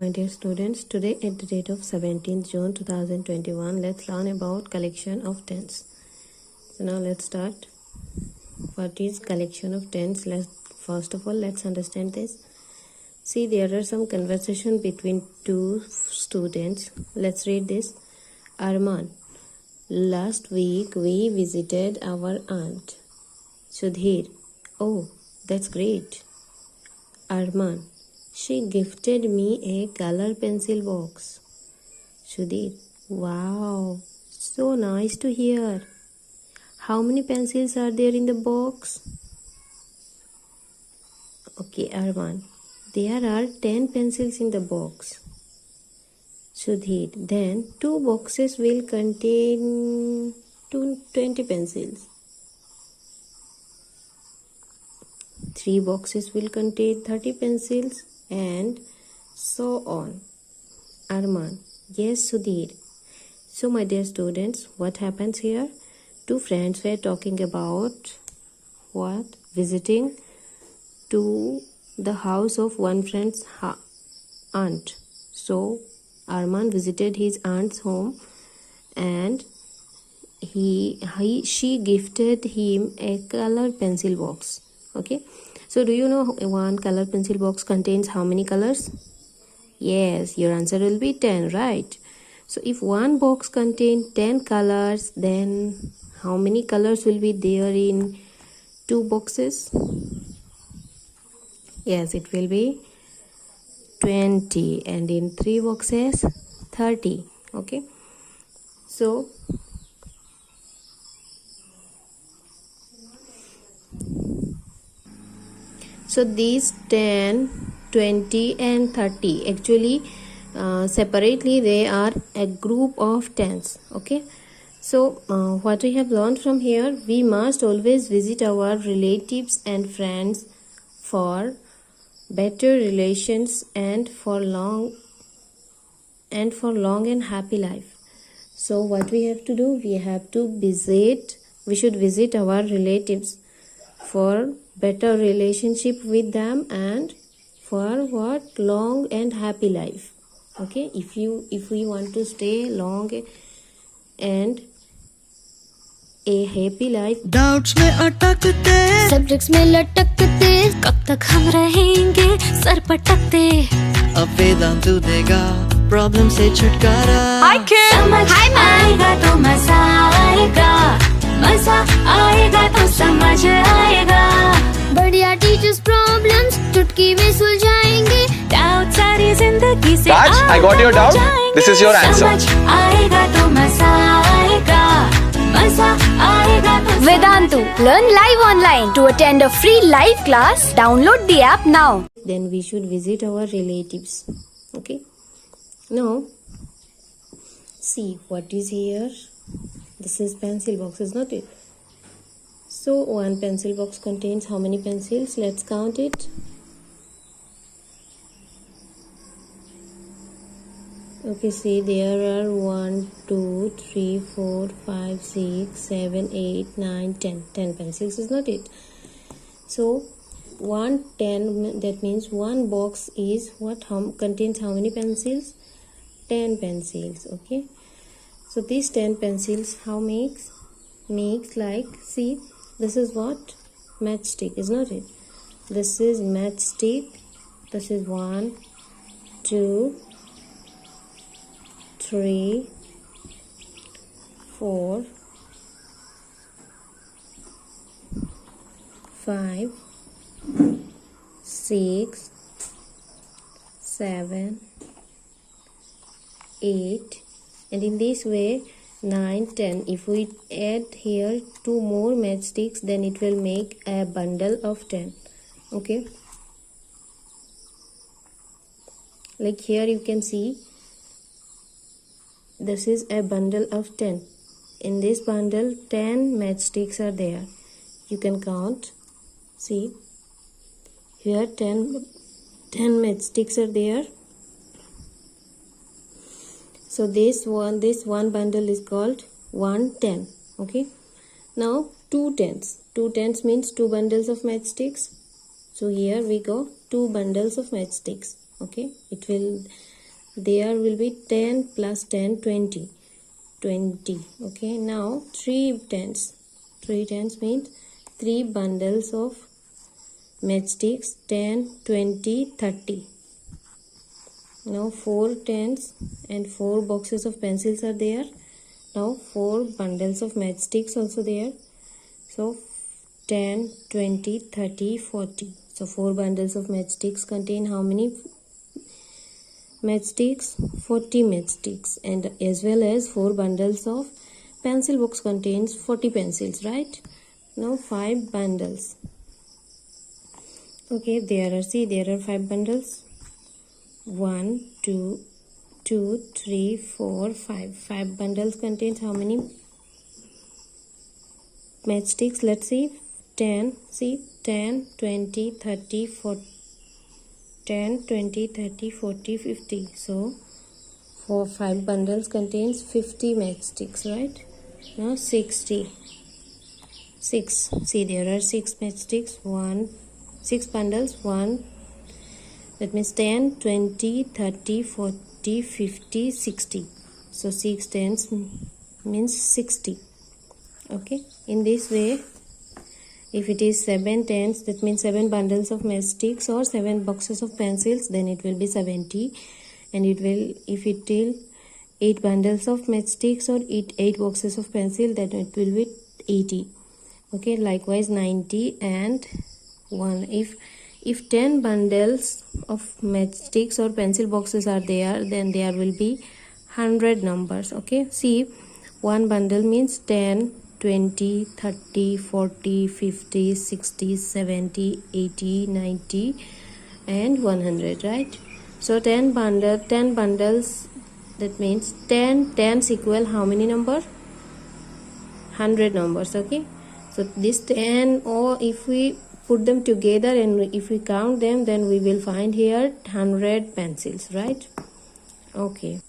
My dear students, today at the date of 17th June 2021, let's learn about collection of tens. So now let's start. What is collection of tens? First of all, let's understand this. See, there are some conversation between two students. Let's read this. Arman, last week we visited our aunt. Sudhir, oh, that's great. Arman, she gifted me a color pencil box. Sudhir, wow, so nice to hear. How many pencils are there in the box? Okay, Arman, there are 10 pencils in the box. Sudhir, then 2 boxes will contain 20 pencils. 3 boxes will contain 30 pencils, and so on. Arman, yes, Sudhir. So, my dear students, what happens here? Two friends were talking about what? Visiting to the house of one friend's aunt. So, Arman visited his aunt's home, and she gifted him a color pencil box. Okay, so do you know one color pencil box contains how many colors? Yes, your answer will be 10, right? So if one box contains 10 colors, then how many colors will be there in 2 boxes? Yes, it will be 20, and in 3 boxes 30. Okay, so these 10, 20 and 30 actually separately they are a group of tens. Okay, so what we have learned from here, we must always visit our relatives and friends for better relations and for long and happy life. So what we have to do, we should visit our relatives for better relationship with them and for what? Long and happy life. Okay, if we want to stay long and a happy life. Doubts में अटकते, subjects में लटकते, कब तक हम रहेंगे sir पटकते। अब वेदांतु देगा प्रॉब्लम से छुटकारा। समझ आएगा तो मजा आएगा, मजा आएगा तो समझ आएगा। बढ़िया टीचर्स प्रॉब्लम्स चुटकी में सुलझाएंगे, डाउट सारी जिंदगी से Raj, I got your doubt. This is your answer. समझ आएगा तो मजा आएगा, मजा आएगा तो Vedantu, learn live online. To attend a free live class, download the app now. Then we should visit our relatives. Okay, now see what is here. This is pencil box, is not it? So one pencil box contains how many pencils? Let's count it. Okay, see, there are 1, 2, 3, 4, 5, 6, 7, 8, 9, 10 pencils, is not it? So 110, that means one box is what? Contains how many pencils? 10 pencils. Okay, so these 10 pencils how makes like, see, this is what? Matchstick, is not it? This is matchstick. This is 1, 2, 3, 4, 5, 6, 7, 8, and in this way 9, 10. If we add here 2 more matchsticks, then it will make a bundle of 10. Okay, like here you can see this is a bundle of 10. In this bundle 10 matchsticks are there. You can count. See, here 10 matchsticks are there. So this one bundle is called 110. Okay, now 2 tens. 2 tens means 2 bundles of matchsticks. So here we go 2 bundles of matchsticks. Okay, there will be 10 plus 10, 20. Okay, now 3 tens means 3 bundles of matchsticks, 10, 20, 30. Now 4 tens and 4 boxes of pencils are there. Now 4 bundles of matchsticks also there. So 10, 20, 30, 40. So 4 bundles of matchsticks contain how many matchsticks? 40 matchsticks. And as well as 4 bundles of pencil box contains 40 pencils, right? Now 5 bundles. Okay, there are 5 bundles. 1, 2, 3, 4, 5. 5 bundles contains how many matchsticks? Let's see. 10, 10, 20, 30, 40. 10, 20, 30, 40, 50. So 5 bundles contains 50 matchsticks, right? Now 60. 6. See, there are 6 matchsticks. 6 bundles. 1. That means 10, 20, 30, 40, 50, 60. So 6 tens means 60. Okay. In this way, if it is 7 tens, that means 7 bundles of matchsticks or 7 boxes of pencils, then it will be 70. And if it is 8 bundles of matchsticks or 8 boxes of pencil, then it will be 80. Okay. Likewise 90 and 1. If 10 bundles of matchsticks or pencil boxes are there, then there will be 100 numbers. Okay, see, 1 bundle means 10, 20, 30, 40, 50, 60, 70, 80, 90 and 100, right? So 10 bundles, that means 10 tens equal how many number? 100 numbers. Okay, so this 10, or if we put them together and if we count them, then we will find here 100 pencils, right? Okay.